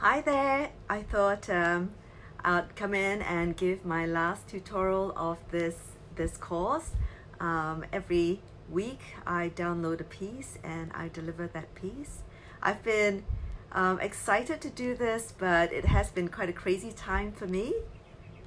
Hi there! I thought I'd come in and give my last tutorial of this course. Every week I download a piece and I deliver that piece. I've been excited to do this, but it has been quite a crazy time for me.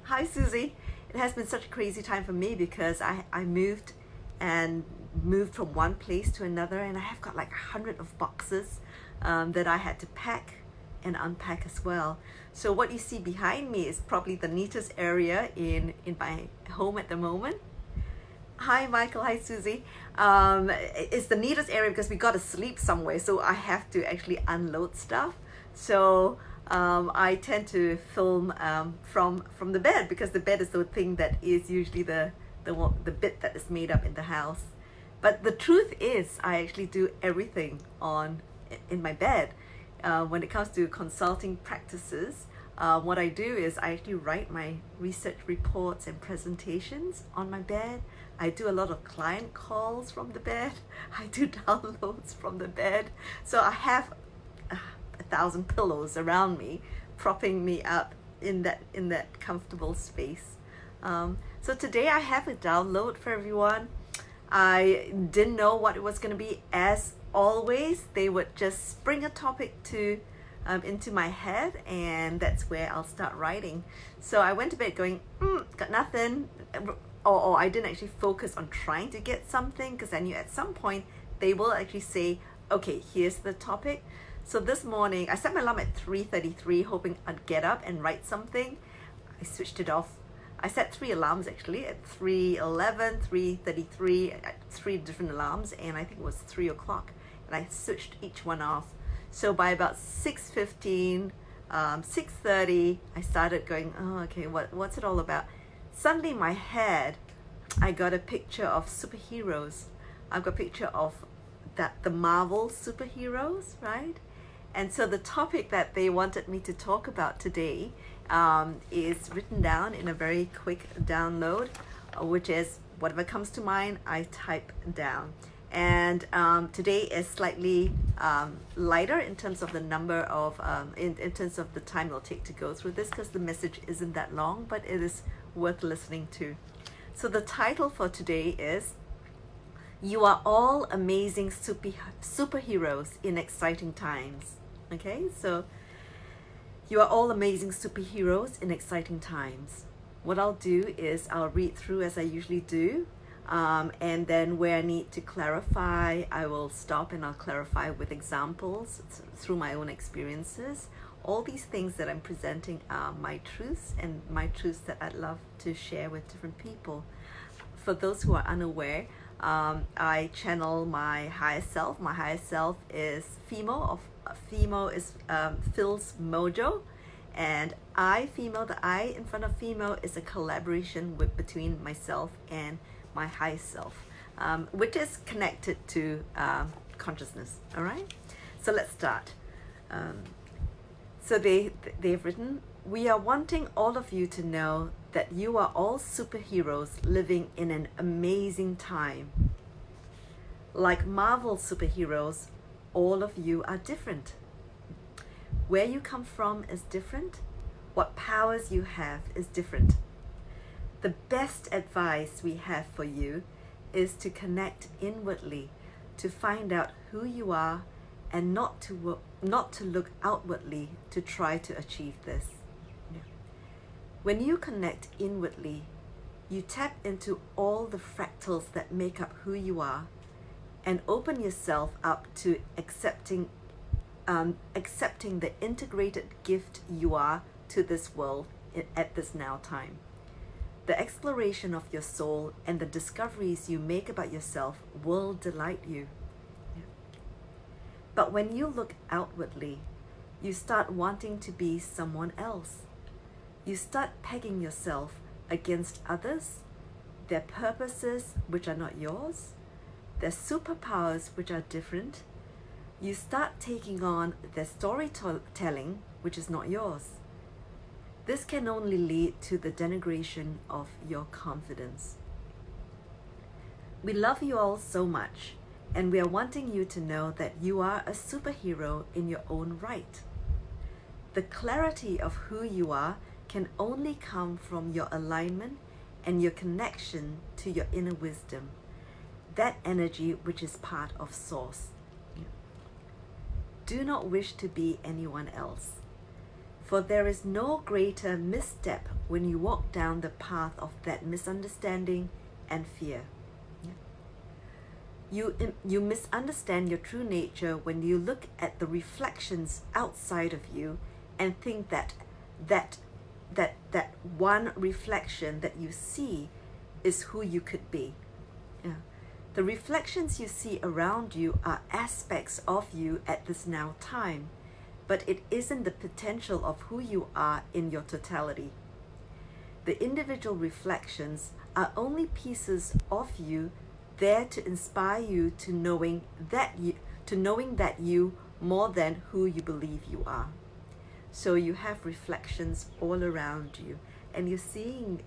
Hi Susie! It has been such a crazy time for me because I moved from one place to another, and I have got like 100 of boxes that I had to pack and unpack as well. So what you see behind me is probably the neatest area in my home at the moment. Hi Michael, hi Susie. It's the neatest area because we got to sleep somewhere, so I have to actually unload stuff. So I tend to film from the bed, because the bed is the thing that is usually the bit that is made up in the house. But the truth is, I actually do everything in my bed. When it comes to consulting practices, what I do is I actually write my research reports and presentations on my bed. I do a lot of client calls from the bed. I do downloads from the bed. So I have 1,000 pillows around me, propping me up in that comfortable space. So today I have a download for everyone. I didn't know what it was going to be. As always, they would just spring a topic into my head, and that's where I'll start writing. So I went to bed going, got nothing, or I didn't actually focus on trying to get something, because I knew at some point they will actually say, okay, here's the topic. So this morning I set my alarm at 3:33, hoping I'd get up and write something. I switched it off. I set 3 alarms actually, at 3:11, 3:33, 3 different alarms, and I think it was 3 o'clock, and I switched each one off. So by about 6:15, 6:30, I started going, oh, okay, what's it all about? Suddenly in my head, I got a picture of superheroes. I've got a picture of the Marvel superheroes, right? And so the topic that they wanted me to talk about today is written down in a very quick download, which is whatever comes to mind, I type down. And today is slightly lighter in terms of the number of, in terms of the time it'll take to go through this, because the message isn't that long, but it is worth listening to. So the title for today is, You Are All Amazing Superheroes in Exciting Times. Okay, so you are all amazing superheroes in exciting times. What I'll do is I'll read through as I usually do, and then where I need to clarify, I will stop and I'll clarify with examples through my own experiences. All these things that I'm presenting are my truths, and my truths that I'd love to share with different people. For those who are unaware, I channel my higher self. My higher self is Phimo. Phimo is Phil's mojo, and iPhimo, the I in front of Phimo, is a collaboration between myself and my higher self, which is connected to consciousness. All right, so let's start. So they've written, we are wanting all of you to know that you are all superheroes living in an amazing time. Like Marvel superheroes, all of you are different. Where you come from is different. What powers you have is different. The best advice we have for you is to connect inwardly, to find out who you are, and not to look outwardly to try to achieve this. When you connect inwardly, you tap into all the fractals that make up who you are, and open yourself up to accepting the integrated gift you are to this world at this now time. The exploration of your soul and the discoveries you make about yourself will delight you. But when you look outwardly, you start wanting to be someone else. You start pegging yourself against others, their purposes which are not yours, their superpowers which are different. You start taking on their storytelling which is not yours. This can only lead to the denigration of your confidence. We love you all so much, and we are wanting you to know that you are a superhero in your own right. The clarity of who you are can only come from your alignment and your connection to your inner wisdom, that energy which is part of Source. Do not wish to be anyone else, for there is no greater misstep when you walk down the path of that misunderstanding and fear. You misunderstand your true nature when you look at the reflections outside of you and think that one reflection that you see is who you could be. Yeah. The reflections you see around you are aspects of you at this now time, but it isn't the potential of who you are in your totality. The individual reflections are only pieces of you there to inspire you to knowing that you more than who you believe you are. So you have reflections all around you, and you're seeing,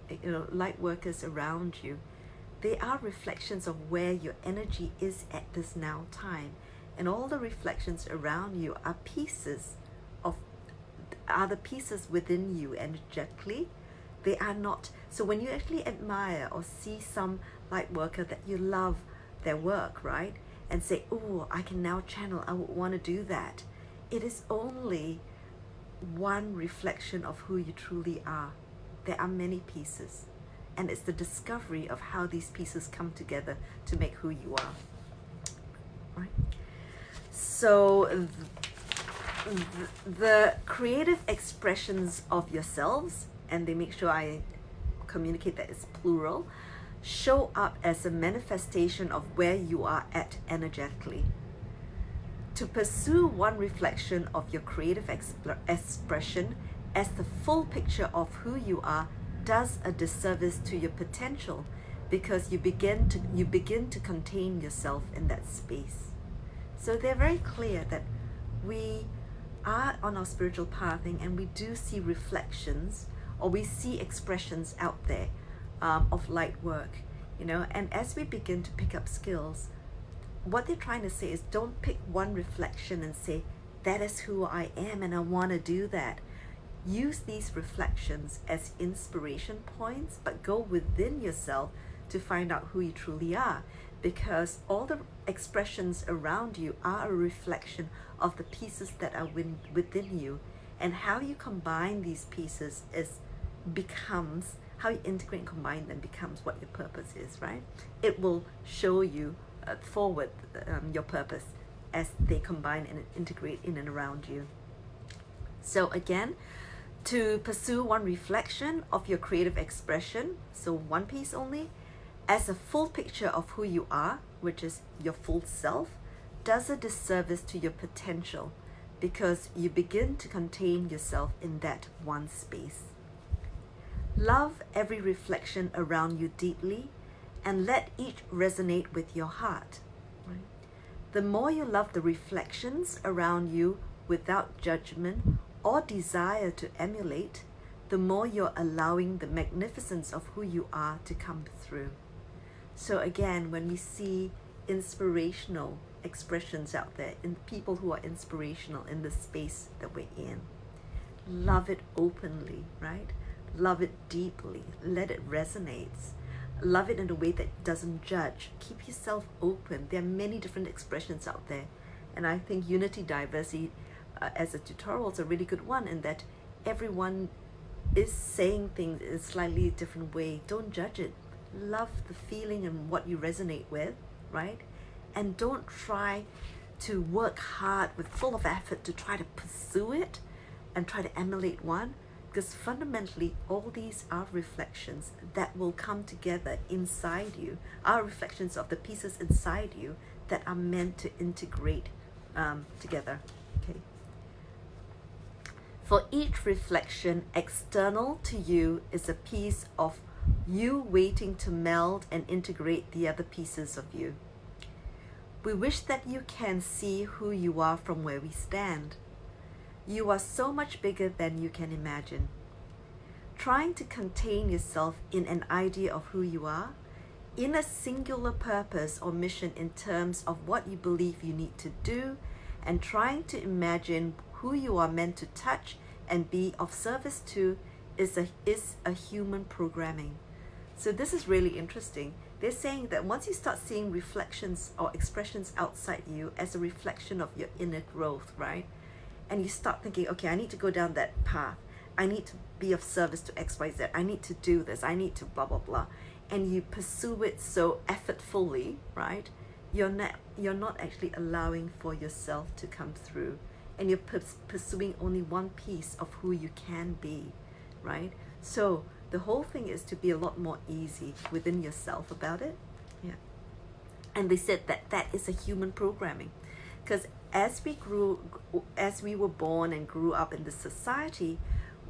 light workers around you. They are reflections of where your energy is at this now time, and all the reflections around you are the pieces within you energetically. They are not. So when you actually admire or see some light worker that you love their work, right, and say, oh, I can now channel, I would want to do that, it is only one reflection of who you truly are. There are many pieces, and it's the discovery of how these pieces come together to make who you are, right? So the creative expressions of yourselves, and they make sure I communicate that it's plural, show up as a manifestation of where you are at energetically. To pursue one reflection of your creative expression as the full picture of who you are does a disservice to your potential, because you begin to contain yourself in that space. So they're very clear that we are on our spiritual pathing, and we do see reflections, or we see expressions out there of light work, and as we begin to pick up skills, what they're trying to say is, don't pick one reflection and say, that is who I am and I want to do that. Use these reflections as inspiration points, but go within yourself to find out who you truly are, because all the expressions around you are a reflection of the pieces that are within you, and how you combine these pieces becomes how you integrate and combine them becomes what your purpose is, right? It will show you forward your purpose as they combine and integrate in and around you. So again, to pursue one reflection of your creative expression, so one piece only, as a full picture of who you are, which is your full self, does a disservice to your potential, because you begin to contain yourself in that one space. Love every reflection around you deeply, and let each resonate with your heart. Right? The more you love the reflections around you without judgment or desire to emulate, the more you're allowing the magnificence of who you are to come through. So again, when we see inspirational expressions out there, in people who are inspirational in the space that we're in, love it openly, right? Love it deeply. Let it resonate. Love it in a way that doesn't judge. Keep yourself open. There are many different expressions out there, and I think unity diversity as a tutorial is a really good one, in that everyone is saying things in a slightly different way. Don't judge it. Love the feeling and what you resonate with, right? And don't try to work hard with full of effort to try to pursue it and try to emulate one, because fundamentally all these are reflections that will come together inside you, are reflections of the pieces inside you that are meant to integrate together. Okay. For each reflection external to you is a piece of you waiting to meld and integrate the other pieces of you. We wish that you can see who you are from where we stand. You are so much bigger than you can imagine. Trying to contain yourself in an idea of who you are, in a singular purpose or mission in terms of what you believe you need to do, and trying to imagine who you are meant to touch and be of service to is a human programming. So this is really interesting. They're saying that once you start seeing reflections or expressions outside you as a reflection of your inner growth, right? And you start thinking, okay, I need to go down that path. I need to be of service to XYZ. I need to do this. I need to blah, blah, blah. And you pursue it so effortfully, right? You're not actually allowing for yourself to come through. And you're pursuing only one piece of who you can be, right? So the whole thing is to be a lot more easy within yourself about it. Yeah. And they said that that is a human programming. Because as we were born and grew up in this society,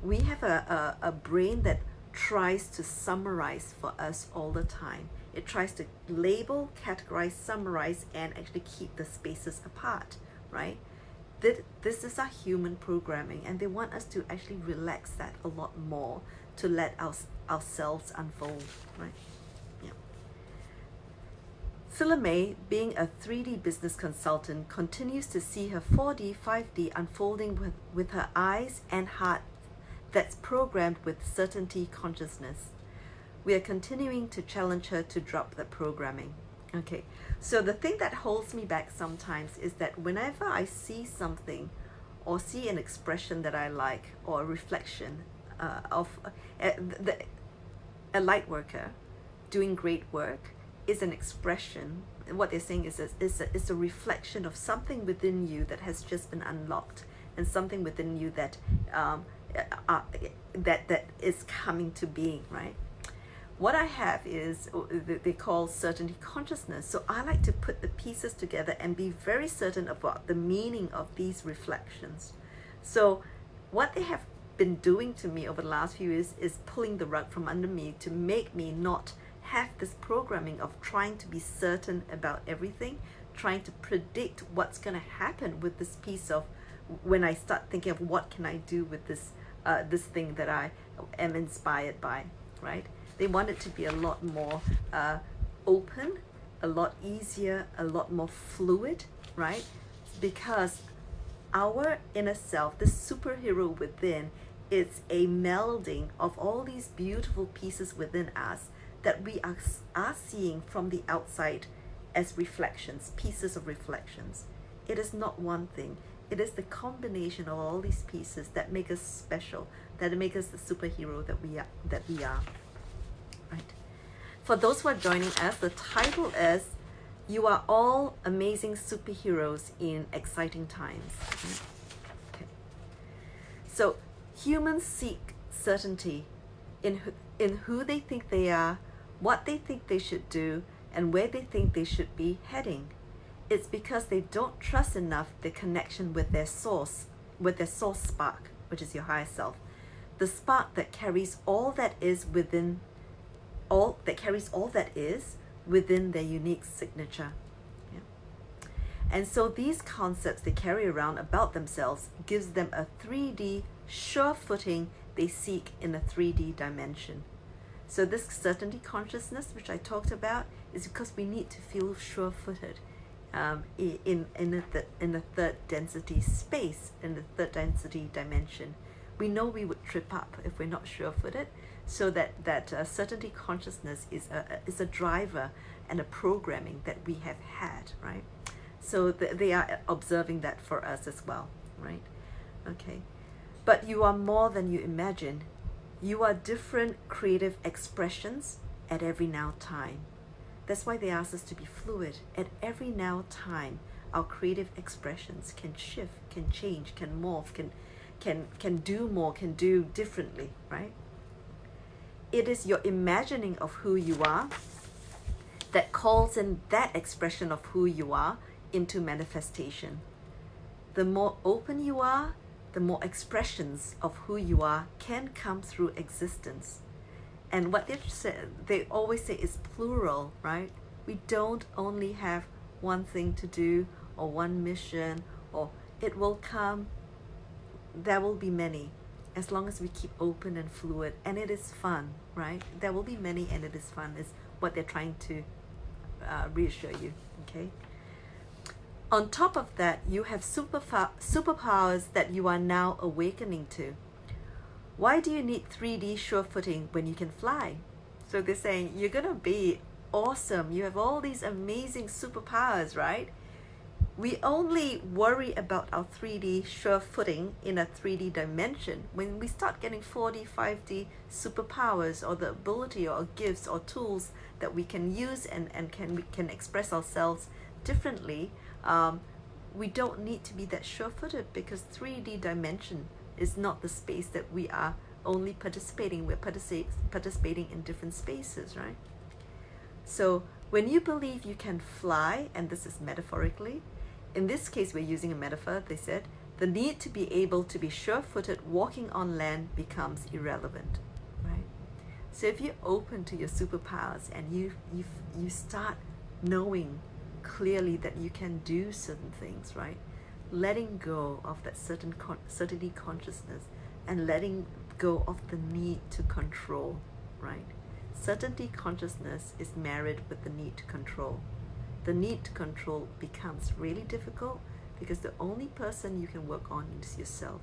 we have a brain that tries to summarize for us all the time. It tries to label, categorize, summarize, and actually keep the spaces apart, right? This is our human programming, and they want us to actually relax that a lot more, to let ourselves unfold, right? Yeah. Philamae, being a 3D business consultant, continues to see her 4D, 5D unfolding with her eyes and heart that's programmed with certainty consciousness. We are continuing to challenge her to drop the programming. Okay, so the thing that holds me back sometimes is that whenever I see something or see an expression that I like, or a reflection of a light worker doing great work is an expression. What they're saying is a reflection of something within you that has just been unlocked, and something within you that that is coming to being, right? What I have is they call certainty consciousness. So I like to put the pieces together and be very certain about the meaning of these reflections. So what they have been doing to me over the last few years is pulling the rug from under me to make me not have this programming of trying to be certain about everything, trying to predict what's going to happen with this piece of, when I start thinking of what can I do with this this thing that I am inspired by, right? They want it to be a lot more open, a lot easier, a lot more fluid, right? Because our inner self, this superhero within, is a melding of all these beautiful pieces within us that we are seeing from the outside as reflections, pieces of reflections. It is not one thing. It is the combination of all these pieces that make us special, that make us the superhero that we are. Right. For those who are joining us, the title is "You Are All Amazing Superheroes in Exciting Times." Okay. So humans seek certainty in who they think they are, what they think they should do, and where they think they should be heading. It's because they don't trust enough the connection with their source spark, which is your higher self, the spark that carries all that is within their unique signature. Yeah. And so these concepts they carry around about themselves gives them a 3D sure footing they seek in a 3D dimension. So this certainty consciousness, which I talked about, is because we need to feel sure-footed in the third density space, in the third density dimension. We know we would trip up if we're not sure-footed. So that certainty consciousness is a driver and a programming that we have had, right? So they are observing that for us as well, right? Okay. But you are more than you imagine. You are different creative expressions at every now time. That's why they ask us to be fluid. At every now time, our creative expressions can shift, can change, can morph, can do more, can do differently, right? It is your imagining of who you are that calls in that expression of who you are into manifestation. The more open you are, the more expressions of who you are can come through existence. And what they always say is plural, right? We don't only have one thing to do or one mission, or it will come. There will be many, as long as we keep open and fluid, and it is fun, right? There will be many, and it is fun, is what they're trying to reassure you, okay? On top of that, you have superpowers that you are now awakening to. Why do you need 3D sure footing when you can fly? So they're saying you're gonna be awesome. You have all these amazing superpowers, right? We only worry about our 3D sure footing in a 3D dimension. When we start getting 4D, 5D superpowers, or the ability or gifts or tools that we can use and we can express ourselves differently, we don't need to be that sure-footed, because 3D dimension is not the space that we are only participating. We're participating in different spaces, right? So when you believe you can fly, and this is metaphorically, in this case we're using a metaphor, they said, the need to be able to be sure-footed walking on land becomes irrelevant, right? So if you're open to your superpowers and you start knowing clearly that you can do certain things, right? Letting go of that certainty consciousness and letting go of the need to control, right? Certainty consciousness is married with the need to control. The need to control becomes really difficult because the only person you can work on is yourself.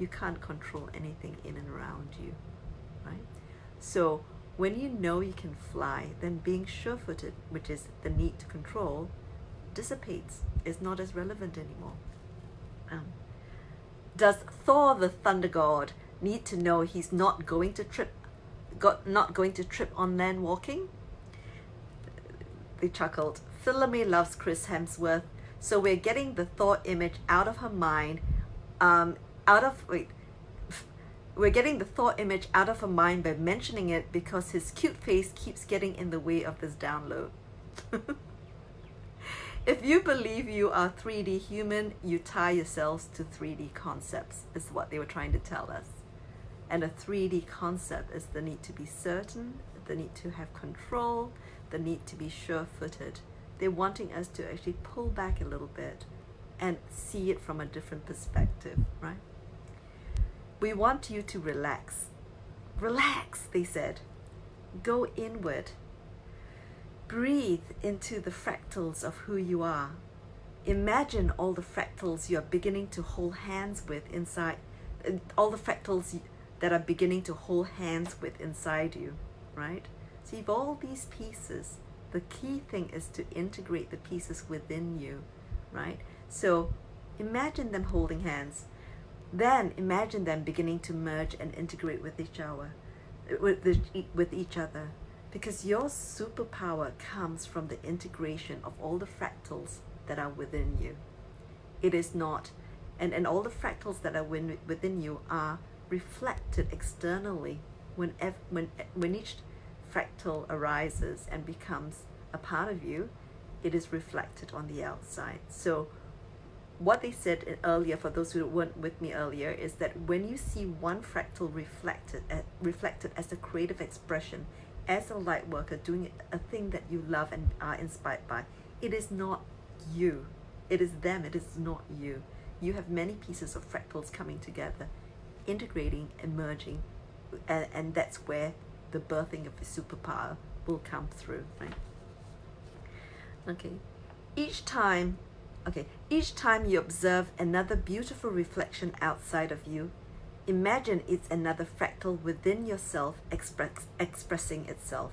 You can't control anything in and around you, right? So when you know you can fly, then being sure-footed, which is the need to control, dissipates. It's not as relevant anymore. Does Thor, the thunder god, need to know he's not going to trip on land walking? They chuckled. Philamae loves Chris Hemsworth, so we're getting the Thor image out of her mind. We're getting the Thor image out of her mind by mentioning it because his cute face keeps getting in the way of this download. If you believe you are 3D human, you tie yourselves to 3D concepts, is what they were trying to tell us. And a 3D concept is the need to be certain, the need to have control, the need to be sure-footed. They're wanting us to actually pull back a little bit and see it from a different perspective, right? We want you to relax. Relax, they said. Go inward. Breathe into the fractals of who you are. Imagine all the fractals you're beginning to hold hands with inside, all the fractals that are beginning to hold hands with inside you, right? So you've all these pieces. The key thing is to integrate the pieces within you, right? So imagine them holding hands. Then imagine them beginning to merge and integrate with each other. Because your superpower comes from the integration of all the fractals that are within you. It is not, and all the fractals that are within you are reflected externally when each fractal arises and becomes a part of you, it is reflected on the outside. So what they said earlier, for those who weren't with me earlier, is that when you see one fractal reflected as a creative expression, as a light worker doing a thing that you love and are inspired by, it is not you. It is them. It is not you. You have many pieces of fractals coming together, integrating, emerging, and that's where the birthing of the superpower will come through, right? Okay. Each time you observe another beautiful reflection outside of you, imagine it's another fractal within yourself expressing itself.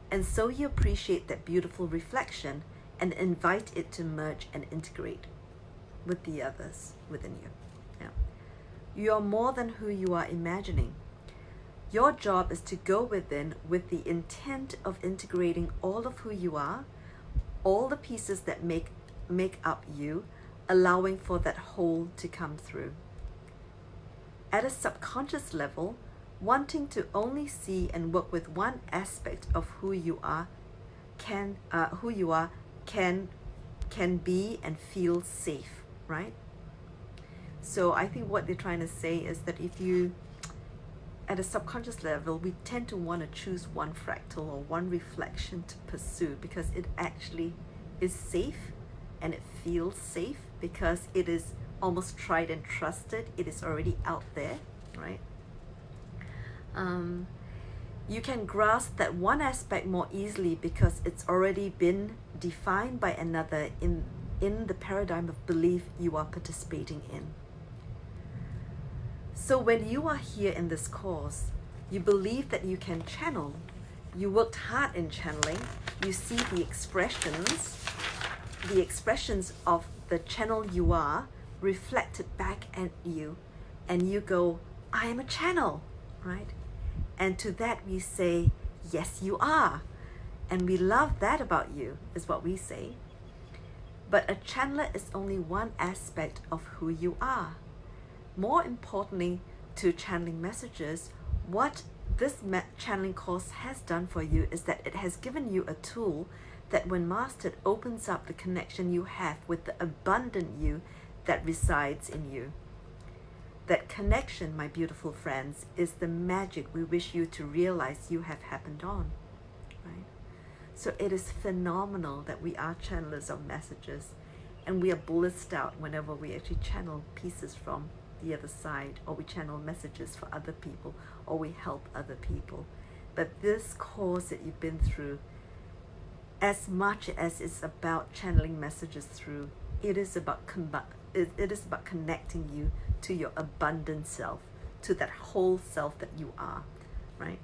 And so you appreciate that beautiful reflection and invite it to merge and integrate with the others within you. Yeah. You are more than who you are imagining. Your job is to go within with the intent of integrating all of who you are, all the pieces that make up you, allowing for that whole to come through. At a subconscious level, wanting to only see and work with one aspect of who you are can be and feel safe, right? So I think what they're trying to say is that if you, at a subconscious level, we tend to want to choose one fractal or one reflection to pursue because it actually is safe and it feels safe because it is almost tried and trusted. It is already out there, right? You can grasp that one aspect more easily because it's already been defined by another in in the paradigm of belief you are participating in. So when you are here in this course, you believe that you can channel. You worked hard in channeling. You see the expressions of the channel you are reflected back at you, and you go, I am a channel, right? And to that we say, yes, you are. And we love that about you, is what we say. But a channeler is only one aspect of who you are. More importantly, to channeling messages, what this channeling course has done for you is that it has given you a tool that when mastered opens up the connection you have with the abundant you that resides in you. That connection, my beautiful friends, is the magic we wish you to realize you have happened on, right? So it is phenomenal that we are channelers of messages, and we are blissed out whenever we actually channel pieces from the other side, or we channel messages for other people, or we help other people. But this course that you've been through, as much as it's about channeling messages through, it is about connecting you to your abundant self, to that whole self that you are, right?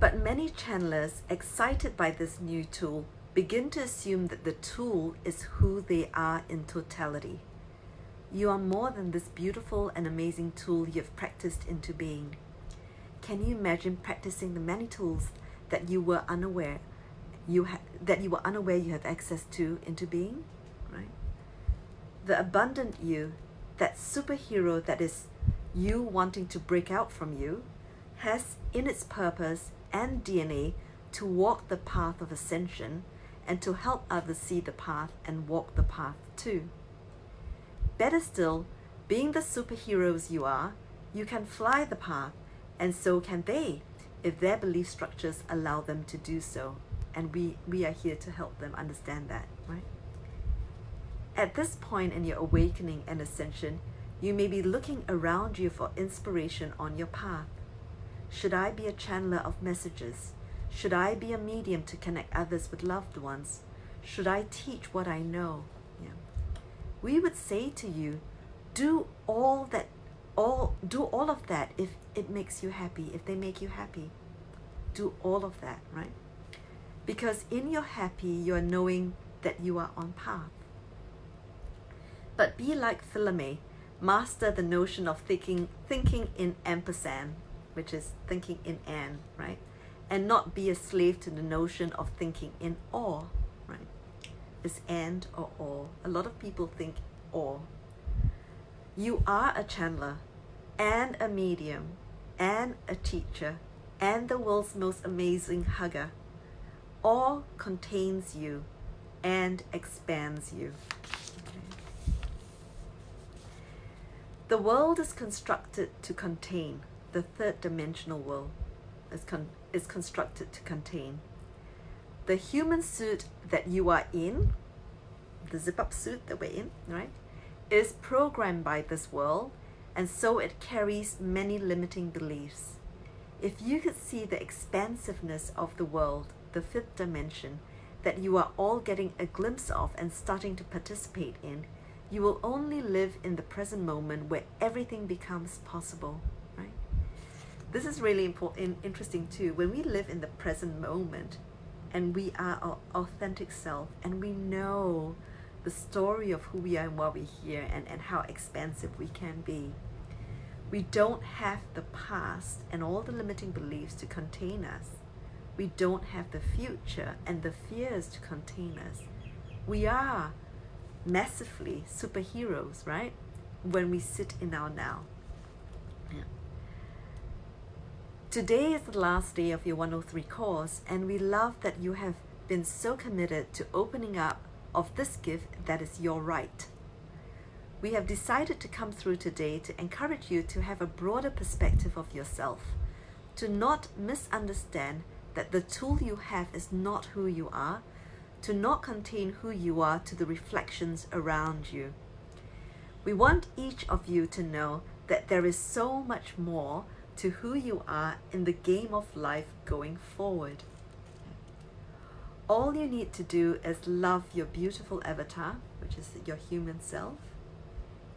But many channelers, excited by this new tool, begin to assume that the tool is who they are in totality. You are more than this beautiful and amazing tool you've practiced into being. Can you imagine practicing the many tools that you were unaware you have access to into being, right? The abundant you, that superhero that is you wanting to break out from you, has in its purpose and DNA to walk the path of ascension and to help others see the path and walk the path too. Better still, being the superheroes you are, you can fly the path, and so can they, if their belief structures allow them to do so. And we are here to help them understand that, right? At this point in your awakening and ascension, you may be looking around you for inspiration on your path. Should I be a channeler of messages? Should I be a medium to connect others with loved ones? Should I teach what I know? Yeah. We would say to you, do all of that if it makes you happy, if they make you happy. Do all of that, right? Because in your happy, you are knowing that you are on path. But be like Philamae, master the notion of thinking in ampersand, which is thinking in and, right? And not be a slave to the notion of thinking in or, right? It's and or. A lot of people think or. You are a channeler and a medium and a teacher and the world's most amazing hugger. All contains you and expands you. Okay. The world is constructed to contain. The third dimensional world is constructed to contain. The human suit that you are in, the zip-up suit that we're in, right, is programmed by this world, and so it carries many limiting beliefs. If you could see the expansiveness of the world, the fifth dimension, that you are all getting a glimpse of and starting to participate in, you will only live in the present moment where everything becomes possible, right? This is really important, interesting too. When we live in the present moment and we are our authentic self and we know the story of who we are and why we're here and how expansive we can be, we don't have the past and all the limiting beliefs to contain us. We don't have the future and the fears to contain us. We are massively superheroes, right? When we sit in our now. Yeah. Today is the last day of your 103 course, and we love that you have been so committed to opening up of this gift that is your right. We have decided to come through today to encourage you to have a broader perspective of yourself, to not misunderstand that the tool you have is not who you are, to not contain who you are to the reflections around you. We want each of you to know that there is so much more to who you are in the game of life going forward. All you need to do is love your beautiful avatar, which is your human self.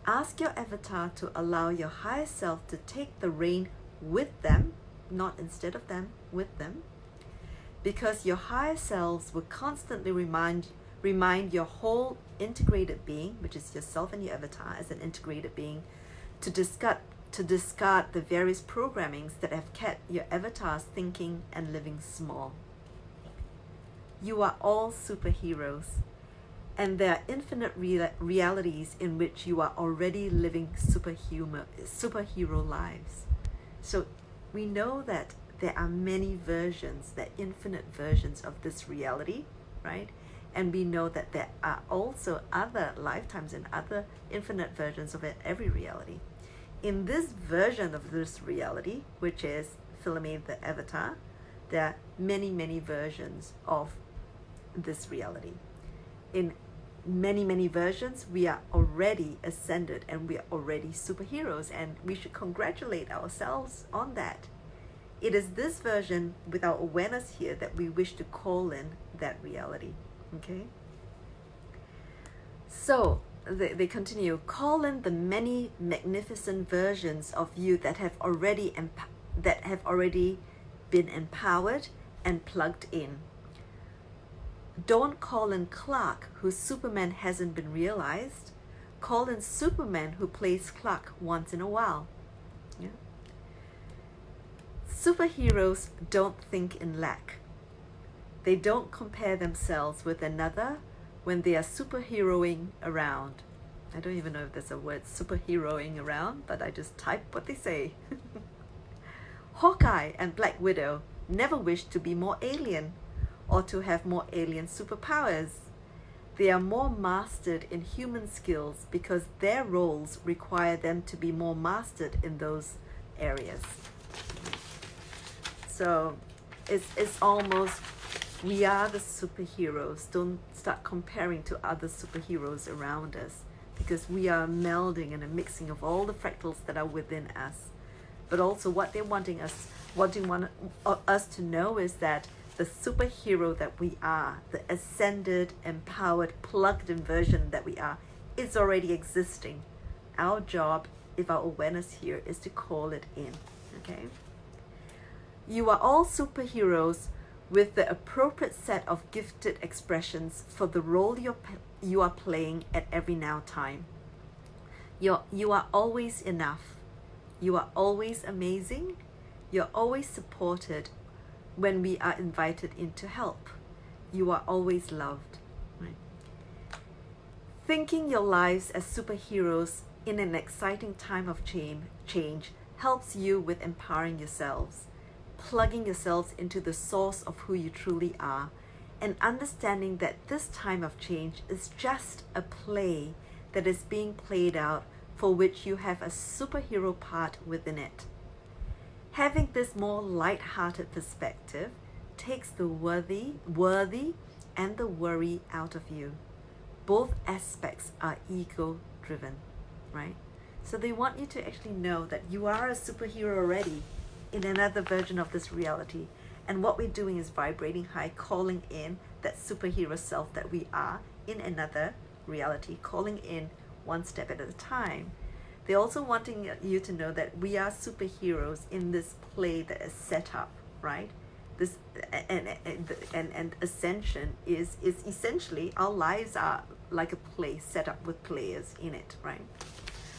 Ask your avatar to allow your higher self to take the reign with them, not instead of them, with them, because your higher selves will constantly remind your whole integrated being, which is yourself and your avatar as an integrated being, to discard the various programmings that have kept your avatars thinking and living small. You are all superheroes, and there are infinite realities in which you are already living superhero lives. So we know that there are many versions, there are infinite versions of this reality, right? And we know that there are also other lifetimes and other infinite versions of every reality. In this version of this reality, which is Philamae the avatar, there are many, many versions of this reality. In many, many versions, we are already ascended and we are already superheroes, and we should congratulate ourselves on that. It is this version with our awareness here that we wish to call in that reality. Okay? So they continue, call in the many magnificent versions of you that have already been empowered and plugged in. Don't call in Clark, whose Superman hasn't been realized. Call in Superman, who plays Clark once in a while. Yeah? Superheroes don't think in lack. They don't compare themselves with another when they are superheroing around. I don't even know if there's a word superheroing around, but I just type what they say. Hawkeye and Black Widow never wished to be more alien or to have more alien superpowers. They are more mastered in human skills because their roles require them to be more mastered in those areas. So it's almost, we are the superheroes. Don't start comparing to other superheroes around us, because we are melding and a mixing of all the fractals that are within us. But also what they want us to know is that the superhero that we are, the ascended, empowered, plugged in version that we are, is already existing. Our job, if our awareness here, is to call it in. Okay? You are all superheroes with the appropriate set of gifted expressions for the role you are playing at every now time. You are always enough. You are always amazing. You're always supported when we are invited in to help. You are always loved. Right? Thinking your lives as superheroes in an exciting time of change helps you with empowering yourselves, plugging yourselves into the source of who you truly are, and understanding that this time of change is just a play that is being played out, for which you have a superhero part within it. Having this more light-hearted perspective takes the worthy and the worry out of you. Both aspects are ego-driven, right? So they want you to actually know that you are a superhero already in another version of this reality. And what we're doing is vibrating high, calling in that superhero self that we are in another reality, calling in one step at a time. They're also wanting you to know that we are superheroes in this play that is set up, right? This and ascension is essentially, our lives are like a play set up with players in it, right?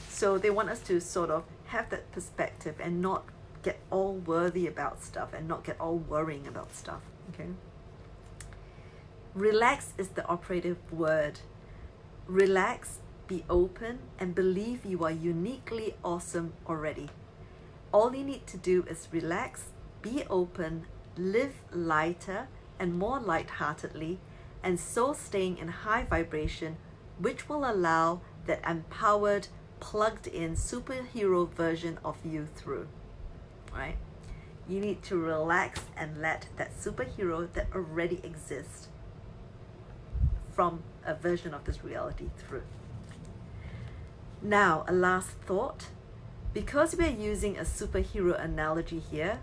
So they want us to sort of have that perspective and not get all worthy about stuff and not get all worrying about stuff. Okay. Relax is the operative word. Relax, be open, and believe you are uniquely awesome already. All you need to do is relax, be open, live lighter and more lightheartedly, and so staying in high vibration, which will allow that empowered, plugged in superhero version of you through. Right? You need to relax and let that superhero that already exists from a version of this reality through. Now, a last thought. Because we are using a superhero analogy here,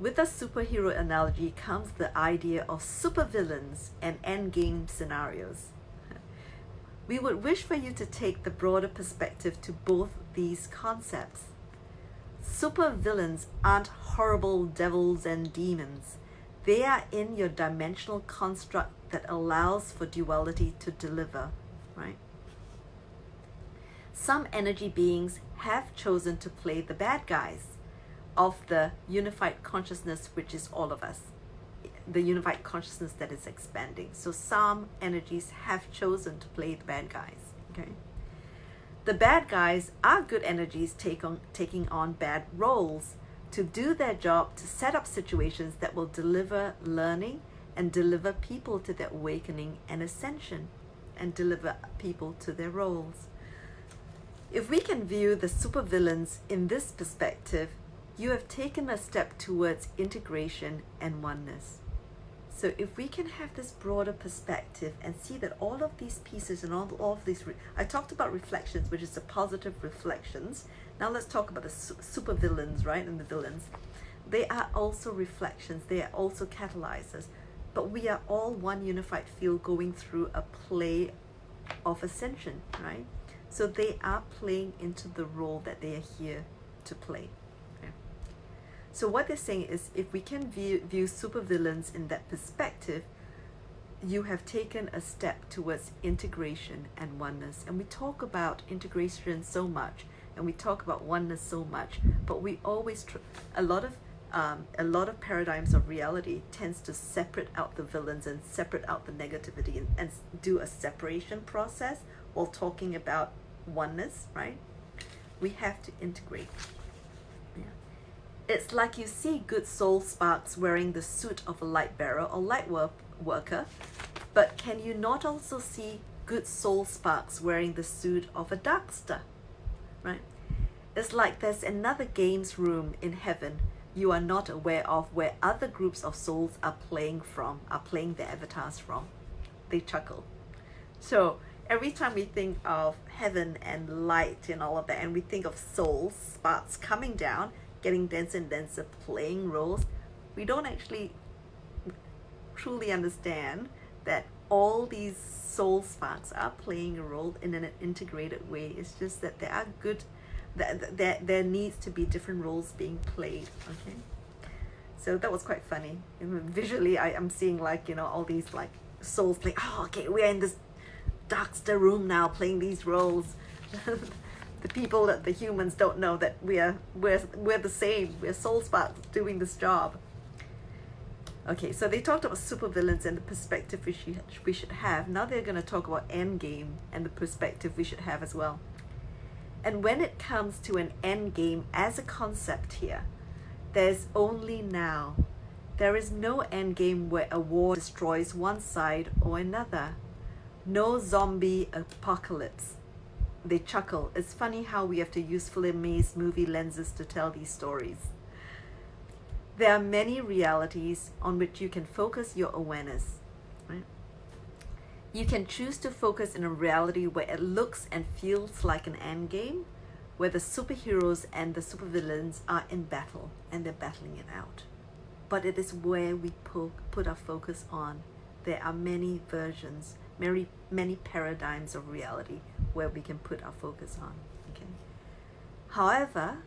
With a superhero analogy comes the idea of supervillains and endgame scenarios. We would wish for you to take the broader perspective to both these concepts. Supervillains aren't horrible devils and demons. They are in your dimensional construct that allows for duality to deliver, right? Some energy beings have chosen to play the bad guys of the unified consciousness, which is all of us, the unified consciousness that is expanding. So some energies have chosen to play the bad guys, okay? The bad guys are good energies taking on bad roles to do their job, to set up situations that will deliver learning and deliver people to their awakening and ascension and deliver people to their roles. If we can view the supervillains in this perspective, you have taken a step towards integration and oneness. So if we can have this broader perspective and see that all of these pieces and all of these, I talked about reflections, which is the positive reflections. Now let's talk about the super villains, right? And the villains. They are also reflections. They are also catalyzers. But we are all one unified field going through a play of ascension, right? So they are playing into the role that they are here to play. So what they're saying is, if we can view supervillains in that perspective, you have taken a step towards integration and oneness. And we talk about integration so much, and we talk about oneness so much, but we always a lot of paradigms of reality tends to separate out the villains and separate out the negativity and do a separation process while talking about oneness, right? We have to integrate. It's like you see good soul sparks wearing the suit of a light bearer or light worker, but can you not also see good soul sparks wearing the suit of a darkster, right? It's like there's another games room in heaven you are not aware of where other groups of souls are playing their avatars from. They chuckle. So every time we think of heaven and light and all of that, and we think of souls, sparks coming down, getting denser and denser, playing roles, we don't actually truly understand that all these soul sparks are playing a role in an integrated way. It's just that there are there needs to be different roles being played, okay? So that was quite funny. Visually, I'm seeing all these souls playing. Oh, okay, we're in this darkster room now playing these roles. The people that the humans don't know that we're the same. We're soul sparks doing this job. Okay, so they talked about supervillains and the perspective we should have. Now they're going to talk about endgame and the perspective we should have as well. And when it comes to an endgame as a concept here, there's only now. There is no endgame where a war destroys one side or another. No zombie apocalypse. They chuckle. It's funny how we have to use Philamae's movie lenses to tell these stories. There are many realities on which you can focus your awareness, right? You can choose to focus in a reality where it looks and feels like an endgame, where the superheroes and the supervillains are in battle and they're battling it out. But it is where we put our focus on. There are many versions, many paradigms of reality where we can put our focus on. Okay. However,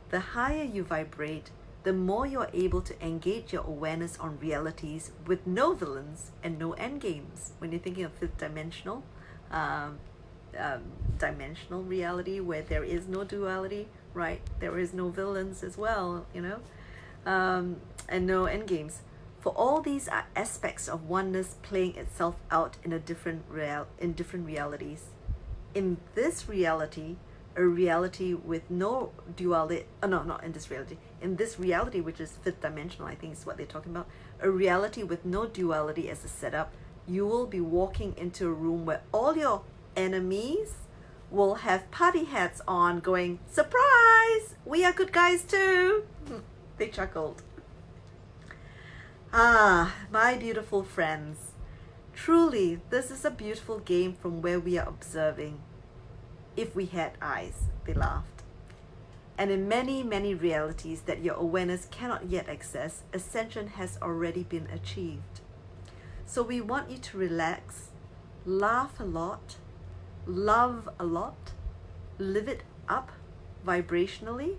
the higher you vibrate, the more you're able to engage your awareness on realities with no villains and no endgames. When you're thinking of fifth dimensional reality where there is no duality, right? There is no villains as well, and no endgames. For all these are aspects of oneness playing itself out in different realities. In this reality, a reality with no duality, not in this reality, in this reality, which is fifth dimensional, I think is what they're talking about, a reality with no duality as a setup, you will be walking into a room where all your enemies will have party hats on going, surprise, we are good guys too. They chuckled. Ah, my beautiful friends, truly, this is a beautiful game from where we are observing. If we had eyes, they laughed. And in many, many realities that your awareness cannot yet access, ascension has already been achieved. So we want you to relax, laugh a lot, love a lot, live it up vibrationally,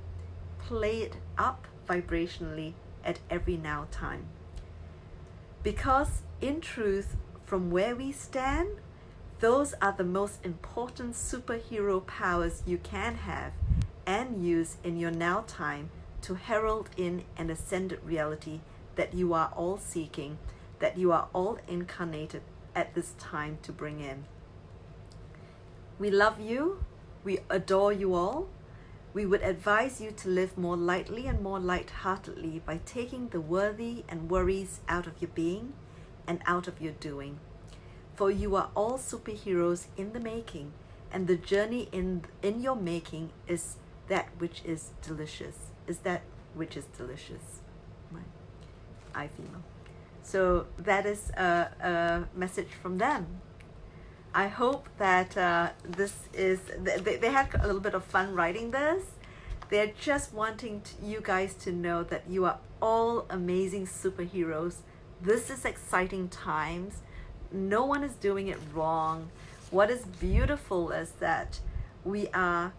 play it up vibrationally at every now time. Because in truth, from where we stand, those are the most important superhero powers you can have and use in your now time to herald in an ascended reality that you are all seeking, that you are all incarnated at this time to bring in. We love you. We adore you all. We would advise you to live more lightly and more lightheartedly by taking the worthy and worries out of your being and out of your doing. For you are all superheroes in the making, and the journey in your making is that which is delicious. Is that which is delicious. Right. iPhimo. So that is a message from them. I hope that this is, they had a little bit of fun writing this. They're just wanting you guys to know that you are all amazing superheroes. This is exciting times. No one is doing it wrong. What is beautiful is that we are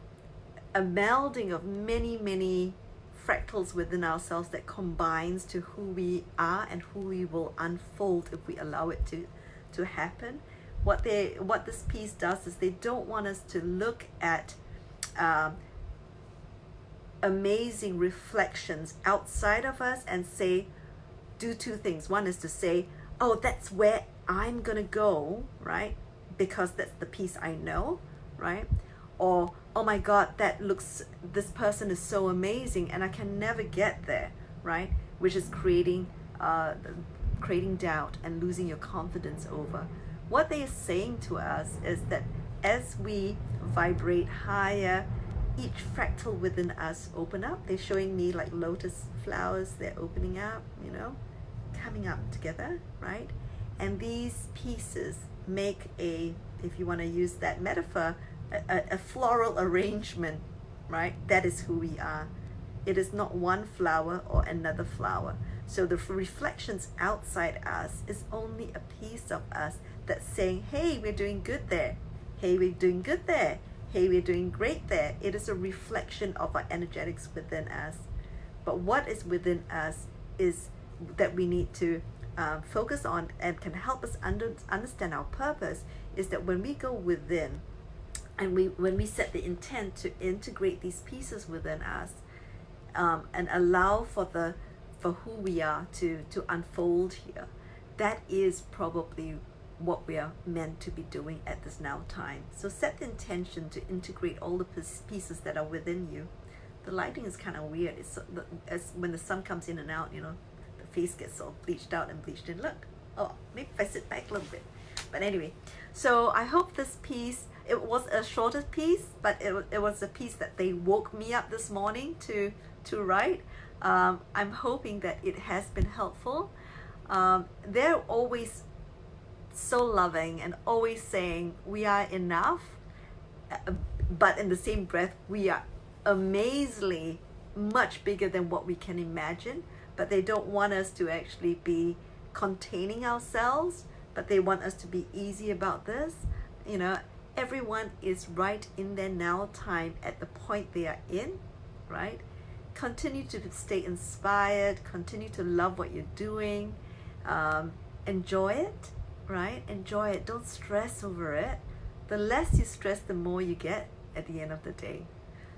a melding of many, many fractals within ourselves that combines to who we are and who we will unfold if we allow it to happen. What this piece does is they don't want us to look at amazing reflections outside of us and say, do two things. One is to say, oh, that's where I'm gonna go, right? Because that's the piece I know, right? Or, oh my God, this person is so amazing and I can never get there, right? Which is creating doubt and losing your confidence over. What they are saying to us is that as we vibrate higher, each fractal within us open up. They're showing me like lotus flowers, they're opening up, coming up together, right? And these pieces make if you want to use that metaphor, a floral arrangement, right? That is who we are. It is not one flower or another flower. So the reflections outside us is only a piece of us that's saying, hey, we're doing good there. Hey, we're doing good there. Hey, we're doing great there. It is a reflection of our energetics within us. But what is within us is that we need to focus on and can help us understand our purpose is that when we go within and when we set the intent to integrate these pieces within us and allow for who we are to unfold here, that is probably what we are meant to be doing at this now time. So set the intention to integrate all the pieces that are within you. The lighting is kind of weird. It's when the sun comes in and out, the face gets all bleached out and bleached in. Look, oh, maybe if I sit back a little bit. But anyway, so I hope this piece, it was a shorter piece, but it was a piece that they woke me up this morning to write. I'm hoping that it has been helpful. They're always so loving and always saying we are enough, but in the same breath we are amazingly much bigger than what we can imagine. But they don't want us to actually be containing ourselves, but they want us to be easy about this. Everyone is right in their now time at the point they are in, right? Continue to stay inspired, continue to love what you're doing, enjoy it, right? Enjoy it. Don't stress over it. The less you stress, the more you get at the end of the day.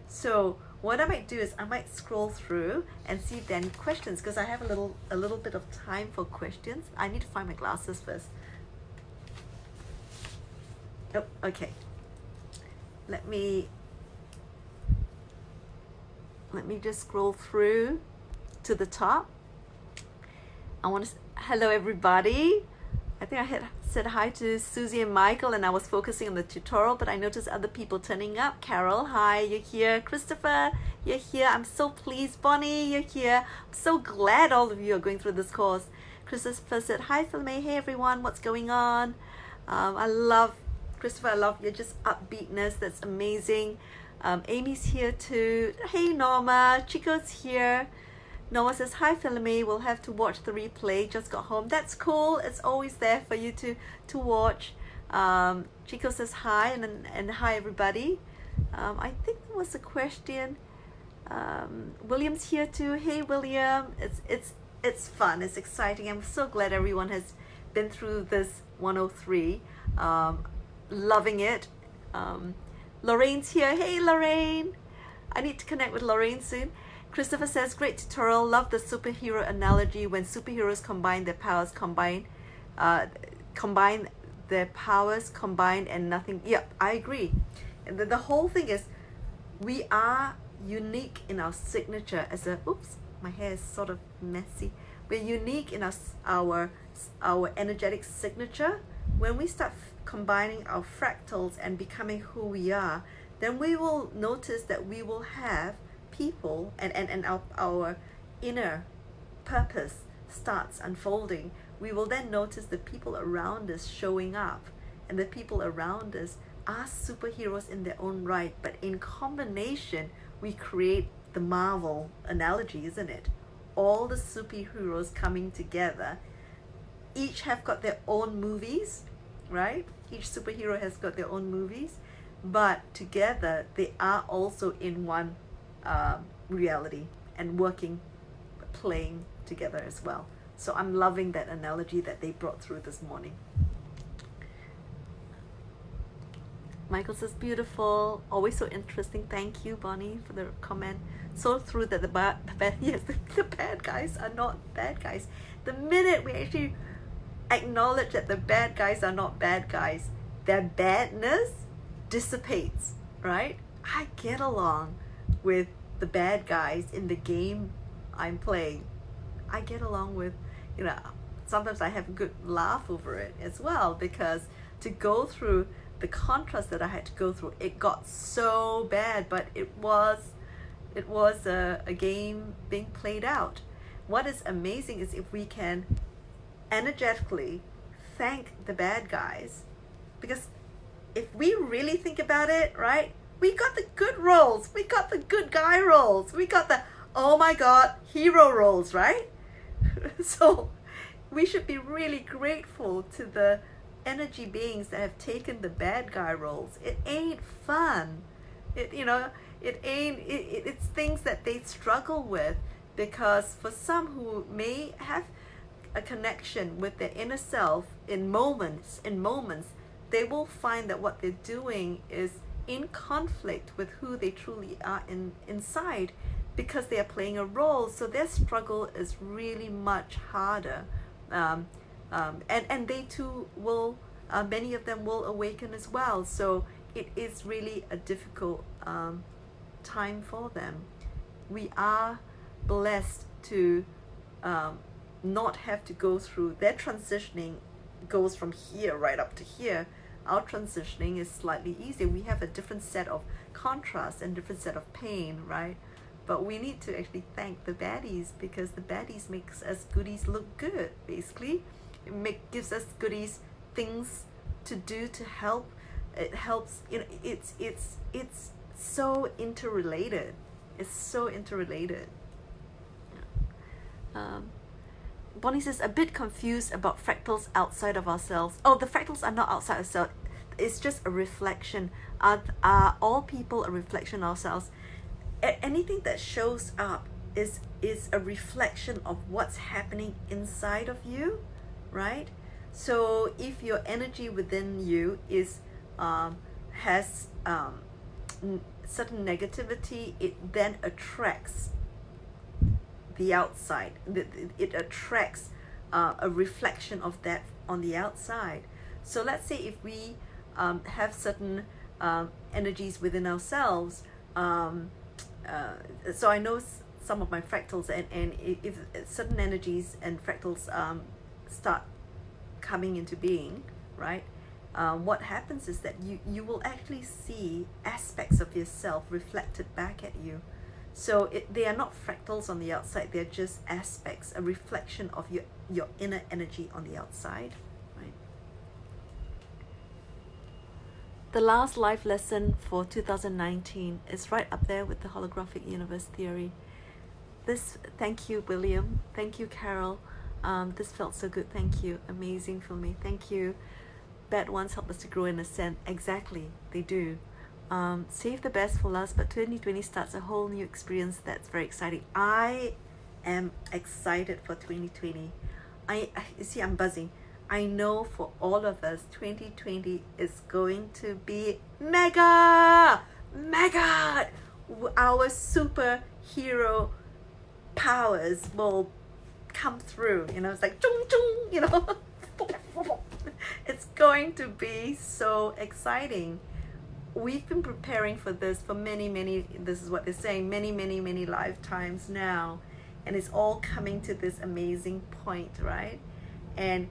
So what I might do is I might scroll through and see if there are any questions, because I have a little bit of time for questions. I need to find my glasses first. Oh, okay. Let me just scroll through to the top. I want to hello everybody. I think I said hi to Susie and Michael, and I was focusing on the tutorial, but I noticed other people turning up. Carol, hi, you're here. Christopher, you're here. I'm so pleased. Bonnie, you're here. I'm so glad all of you are going through this course. Christopher said, hi, Philamae. Hey, everyone. What's going on? Christopher, I love your just upbeatness. That's amazing. Amy's here too. Hey Norma, Chico's here. Norma says, hi Philamae, we'll have to watch the replay, just got home. That's cool, it's always there for you to watch. Chico says hi, and hi everybody. I think there was a question. William's here too. Hey William, it's fun, it's exciting. I'm so glad everyone has been through this 103. Loving it. Lorraine's here. Hey Lorraine, I need to connect with Lorraine soon. Christopher says, great tutorial, love the superhero analogy. When superheroes combine their powers, combine their powers combined and nothing. Yep, I agree. And the whole thing is, we are unique in our signature as a, oops, my hair is sort of messy. We're unique in our energetic signature. When we start combining our fractals and becoming who we are, then we will notice that we will have people and our inner purpose starts unfolding. We will then notice the people around us showing up, and the people around us are superheroes in their own right, but in combination we create the Marvel analogy, isn't it? All the superheroes coming together, each have got their own movies, right? Each superhero has got their own movies, but together they are also in one reality and working, playing together as well. So I'm loving that analogy that they brought through this morning. Michael says, beautiful, always so interesting. Thank you, Bonnie, for the comment. So true that the bad guys are not bad guys. The minute we actually acknowledge that the bad guys are not bad guys, their badness dissipates, right? I get along with the bad guys in the game I'm playing. I get along with, sometimes I have a good laugh over it as well, because to go through the contrast that I had to go through, it got so bad, but it was a game being played out. What is amazing is if we can energetically thank the bad guys, because if we really think about it, right, we got the good roles, we got the good guy roles, we got the oh my god hero roles, right? So we should be really grateful to the energy beings that have taken the bad guy roles. It ain't fun. It's things that they struggle with, because for some who may have a connection with their inner self in moments, they will find that what they're doing is in conflict with who they truly are inside, because they are playing a role. So their struggle is really much harder, and they too will, many of them will awaken as well. So it is really a difficult time for them. We are blessed to not have to go through their transitioning. Goes from here right up to here. Our transitioning is slightly easier. We have a different set of contrast and different set of pain, right? But we need to actually thank the baddies, because the baddies makes us goodies look good, basically. Gives us goodies, things to do to help. It helps, it's so interrelated. It's so interrelated. Bonnie says, a bit confused about fractals outside of ourselves. Oh, the fractals are not outside ourselves. It's just a reflection. Are all people a reflection of ourselves? Anything that shows up is a reflection of what's happening inside of you, right? So if your energy within you is has certain negativity, it then attracts the outside. It attracts a reflection of that on the outside. So let's say if we have certain energies within ourselves, so I know some of my fractals, and if certain energies and fractals start coming into being, right, what happens is that you will actually see aspects of yourself reflected back at you. So they are not fractals on the outside, they're just aspects, a reflection of your inner energy on the outside, right? the last life lesson for 2019 is right up there with the holographic universe theory. Thank you, William. Thank you, Carol. This felt so good. Thank you. Amazing for me. Thank you. Bad ones help us to grow and ascend. Exactly, they do. Save the best for last, but 2020 starts a whole new experience that's very exciting. I am excited for 2020. You see, I'm buzzing. I know for all of us, 2020 is going to be mega. Our superhero powers will come through. It's like chung chung. It's going to be so exciting. We've been preparing for this for many, this is what they're saying, many lifetimes now. And it's all coming to this amazing point, right? And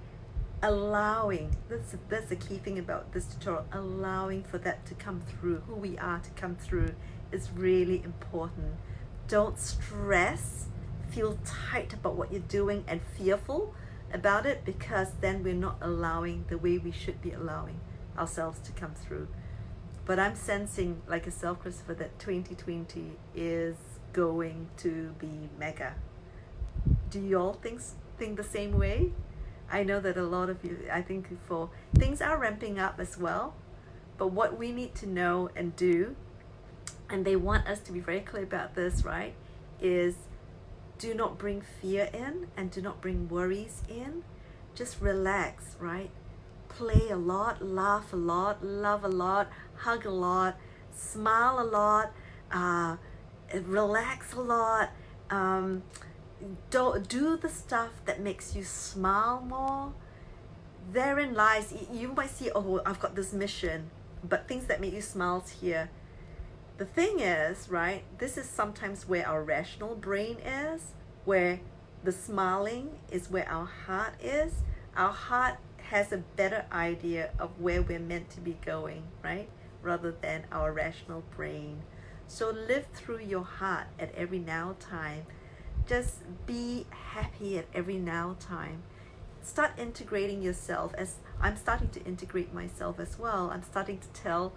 allowing, that's the key thing about this tutorial, allowing for that to come through, who we are to come through is really important. Don't stress, feel tight about what you're doing and fearful about it, because then we're not allowing the way we should be allowing ourselves to come through. But I'm sensing, like yourself, Christopher, that 2020 is going to be mega. Do you all think the same way? I know that a lot of you, I think for things are ramping up as well, but what we need to know and do, and they want us to be very clear about this, right, is do not bring fear in and do not bring worries in. Just relax, right? Play a lot, laugh a lot, love a lot, hug a lot, smile a lot, relax a lot. Do the stuff that makes you smile more. Therein lies, you might see, oh, I've got this mission, but things that make you smile here. The thing is, right, this is sometimes where our rational brain is, where the smiling is where our heart is. Our heart has a better idea of where we're meant to be going, right, rather than our rational brain. So live through your heart at every now time. Just be happy at every now time. Start integrating yourself, as I'm starting to integrate myself as well. I'm starting to tell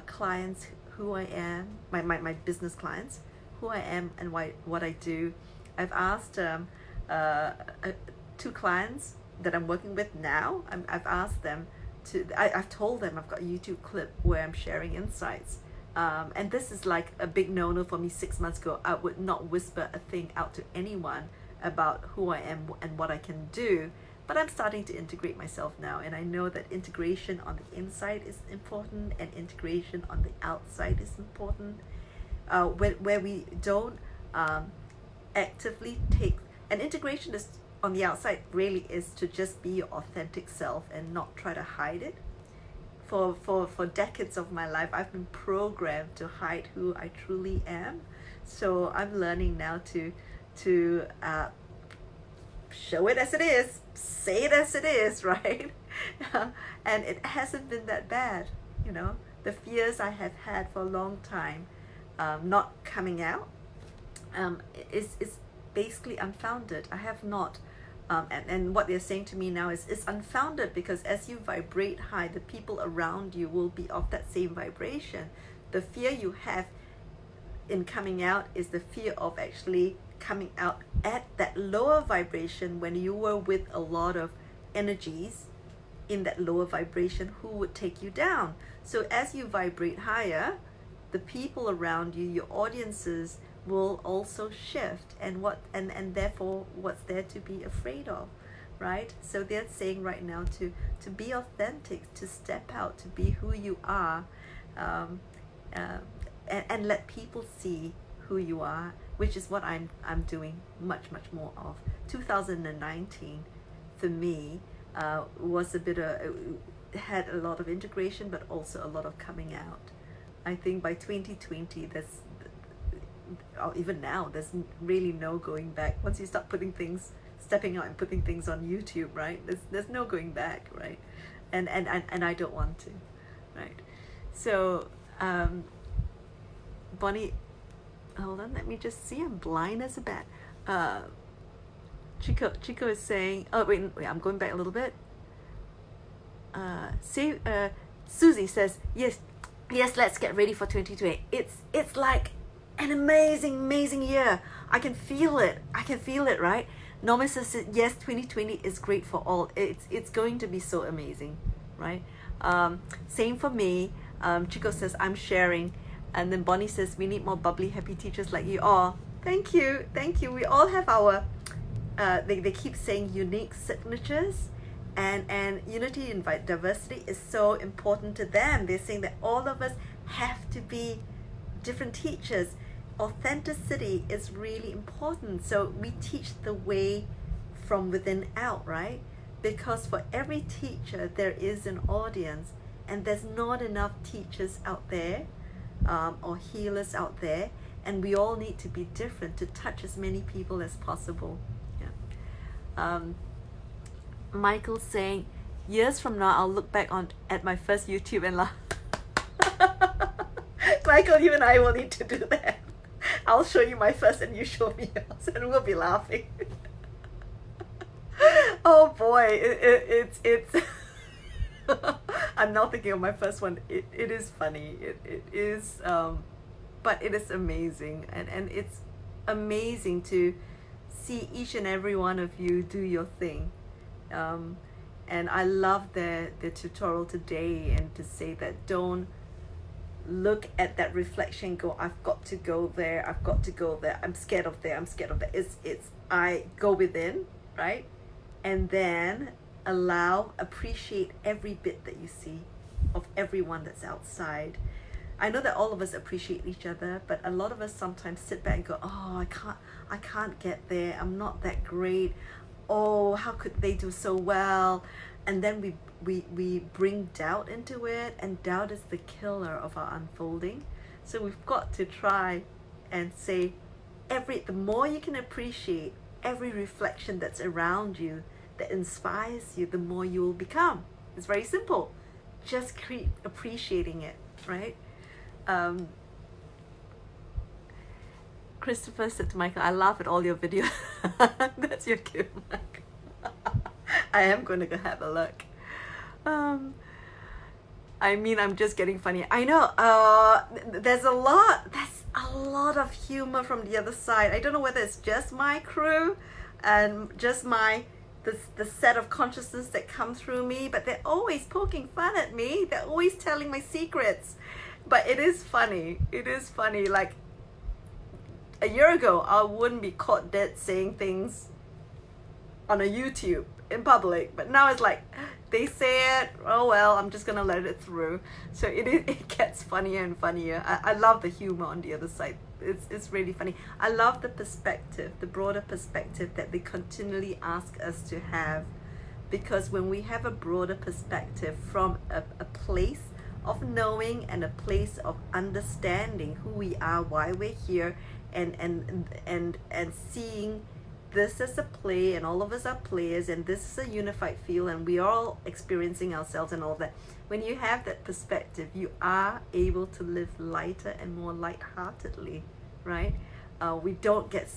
clients who I am, my business clients, who I am and what I do. I've asked 2 clients that I'm working with now, I've asked them I've told them I've got a YouTube clip where I'm sharing insights. And this is like a big no-no for me 6 months ago. I would not whisper a thing out to anyone about who I am and what I can do. But I'm starting to integrate myself now, and I know that integration on the inside is important and integration on the outside is important. Where we don't actively take, and integration is on the outside really is to just be your authentic self and not try to hide it. For decades of my life, I've been programmed to hide who I truly am. So I'm learning now to show it as it is, say it as it is, right? And it hasn't been that bad, The fears I have had for a long time, not coming out, is basically unfounded. I have not. And what they're saying to me now is it's unfounded, because as you vibrate high, the people around you will be of that same vibration. The fear you have in coming out is the fear of actually coming out at that lower vibration when you were with a lot of energies in that lower vibration who would take you down. So as you vibrate higher, the people around you, your audiences, will also shift, and therefore what's there to be afraid of, right? So they're saying right now to be authentic, to step out, to be who you are, and let people see who you are, which is what I'm doing much more of. 2019 for me was a bit had a lot of integration, but also a lot of coming out. I think by 2020 or even now, there's really no going back. Once you start stepping out and putting things on YouTube, right? There's no going back, right? And I don't want to, right? So, Bonnie, hold on, let me just see. I'm blind as a bat. Chico is saying, oh wait, I'm going back a little bit. Susie says, yes, let's get ready for 2020. It's like an amazing year. I can feel it, right? Norman says, yes, 2020 is great for all. It's going to be so amazing, right? Same for me. Chico says, I'm sharing. And then Bonnie says, we need more bubbly, happy teachers like you. Oh, thank you. We all have our, they keep saying unique signatures. And unity and diversity is so important to them. They're saying that all of us have to be different teachers. Authenticity is really important. So we teach the way from within out, right? Because for every teacher, there is an audience, and there's not enough teachers out there or healers out there, and we all need to be different to touch as many people as possible. Yeah. Michael's saying, years from now, I'll look back at my first YouTube and laugh. Michael, you and I will need to do that. I'll show you my first and you show me yours, and we'll be laughing. Oh boy, it's I'm now thinking of my first one. It is funny. It is, but it is amazing, and it's amazing to see each and every one of you do your thing. And I love the tutorial today, and to say that don't look at that reflection, go, I've got to go there, I'm scared of there. It's I go within, right? And then appreciate every bit that you see of everyone that's outside. I know that all of us appreciate each other, but a lot of us sometimes sit back and go, oh, I can't get there, I'm not that great, oh, how could they do so well? And then we bring doubt into it, and doubt is the killer of our unfolding. So we've got to try and say, the more you can appreciate every reflection that's around you that inspires you, the more you will become. It's very simple. Just keep appreciating it, right? Christopher said to Michael, I laugh at all your videos. That's your cue, Michael. I am going to go have a look. I mean, I'm just getting funny. I know. There's a lot of humor from the other side. I don't know whether it's just my crew and just the set of consciousness that come through me, but they're always poking fun at me. They're always telling my secrets. But it is funny. Like, a year ago, I wouldn't be caught dead saying things on a YouTube in public, but now it's like, they say it, oh well, I'm just gonna let it through. So it gets funnier and funnier. I love the humor on the other side. It's really funny. I love the perspective, the broader perspective that they continually ask us to have, because when we have a broader perspective from a place of knowing and a place of understanding who we are, why we're here, and seeing this as a play, and all of us are players, and this is a unified field, and we are all experiencing ourselves and all that. When you have that perspective, you are able to live lighter and more lightheartedly, right? We don't get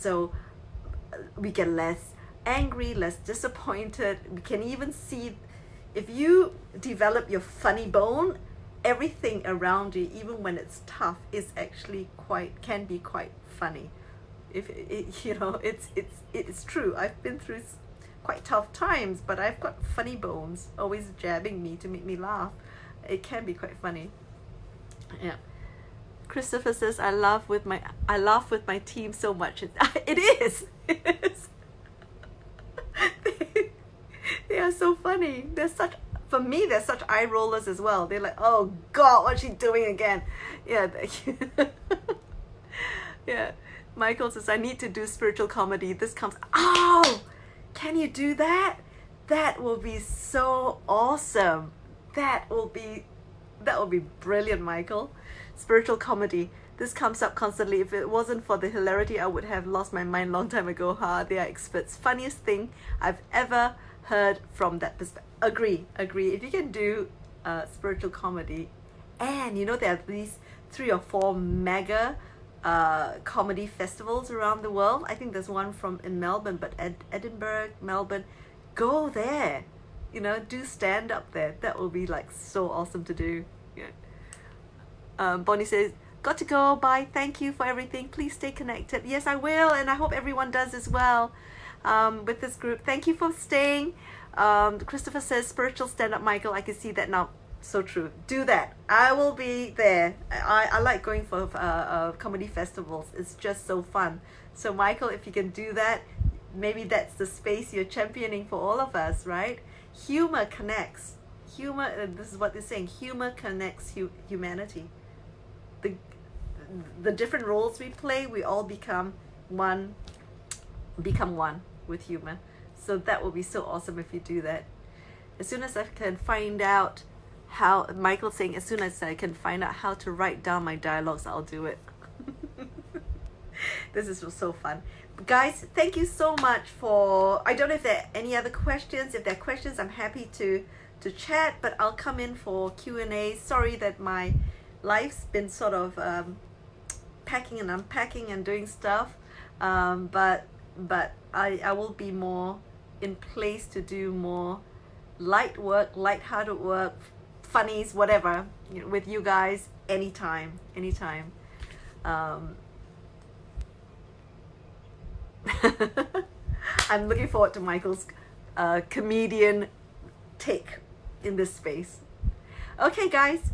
we get less angry, less disappointed. We can even see, if you develop your funny bone, everything around you, even when it's tough, is actually can be quite funny. It's true. I've been through quite tough times, but I've got funny bones always jabbing me to make me laugh. It can be quite funny. Yeah. Christopher says, I laugh with my team so much. It is. They are so funny. For me, they're such eye rollers as well. They're like, oh God, what's she doing again? Yeah. Yeah. Michael says, I need to do spiritual comedy. This comes, oh, can you do that? That will be so awesome. That will be brilliant, Michael. Spiritual comedy. This comes up constantly. If it wasn't for the hilarity, I would have lost my mind long time ago. They are experts. Funniest thing I've ever heard from that perspective. Agree. If you can do spiritual comedy, and there are these 3 or 4 mega comedy festivals around the world. I think there's one in Melbourne, but Edinburgh, Melbourne, go there. you know, do stand up there. That will be like so awesome to do. Yeah. Bonnie says, got to go, bye, thank you for everything, please stay connected. Yes, I will, and I hope everyone does as well with this group. Thank you for staying. Christopher says, spiritual stand-up, Michael, I can see that now. So true. Do that. I will be there. I like going for comedy festivals. It's just so fun. So Michael, if you can do that, maybe that's the space you're championing for all of us, right? Humor connects. Humor, this is what they're saying, humor connects humanity. The different roles we play, we all become one with humor. So that will be so awesome if you do that. As soon as I can find out how, Michael's saying, as soon as I can find out how to write down my dialogues, I'll do it. This is so fun. Guys, thank you so much for, I don't know if there are any other questions. If there are questions, I'm happy to chat, but I'll come in for Q&A. Sorry that my life's been sort of packing and unpacking and doing stuff, but I will be more in place to do more light work, light-hearted work, funnies, whatever, with you guys anytime. I'm looking forward to Michael's comedian take in this space. Okay, guys,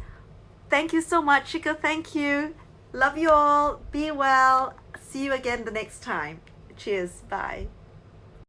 thank you so much. Shika, thank you. Love you all. Be well. See you again the next time. Cheers. Bye.